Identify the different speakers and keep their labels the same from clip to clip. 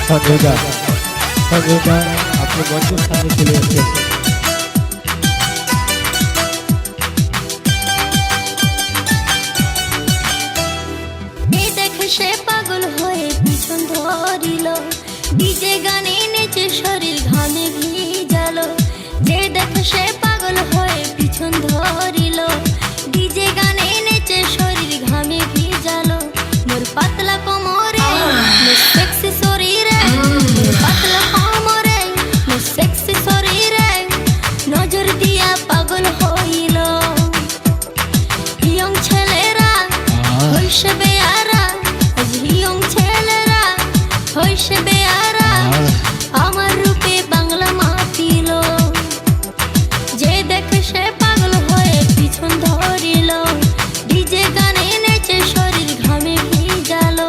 Speaker 1: সঞ্জয়দা সঞ্জয়দা আপনি মঞ্চের সামনে চলে এসেছেন।
Speaker 2: সে পাগল হয়ে পিছন ধরিল, ডিজে গানে নেচে শরীর ঘামে ভিজালো। যে দেখো সে পাগল হয়ে পিছন ধরিল, ডিজে গানে নেচে শরীর ঘামে ভিজালো। মোর পাতলা কোমরে মোর সেক্সি শরীরে, মোর পাতলা কোমরে মোর সেক্সি শরীরে নজর দিয়া পাগল হইল। ইয়ং ছেলেরা হইছে বেয়ারা, ইয়ং ছেলেরা হইছে বেয়ারা, আমার রূপে বাংলা মাতিল। যে দেখে সে পাগল হয়ে পিছন ধরিল, ডিজে গানে নেচে শরীর ঘামে ভিজালো।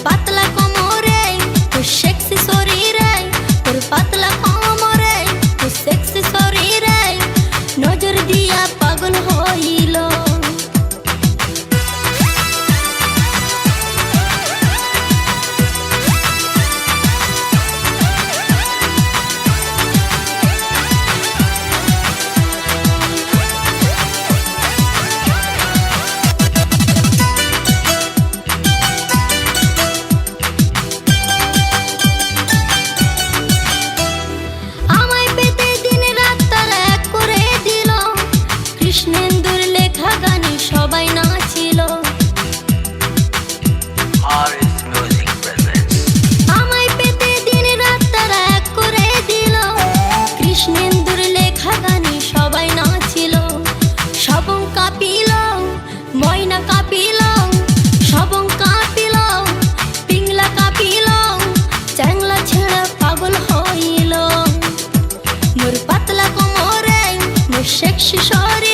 Speaker 2: পাতলা কোমরে তোর সেক্সি শরীরে, তোর পাতলা কোমরে তোর সেক্সি শরীরে নজর দিয়া পাগল হইল। কৃষ্ণেন্দুর লেখা গানে সবাই নাচিল। আমায় পেতে দিন রাত তারা এক করে দিল। কৃষ্ণেন্দুর লেখা গানে সবাই নাচিল। সবং কাঁপিল, ময়না কাঁপিল, সবং কাঁপিল, পিংলা কাঁপিল, চ্যাংলা ছেড়া পাগল হইল। মোর পাতলা কোমরে মোর সেক্সি শরীর,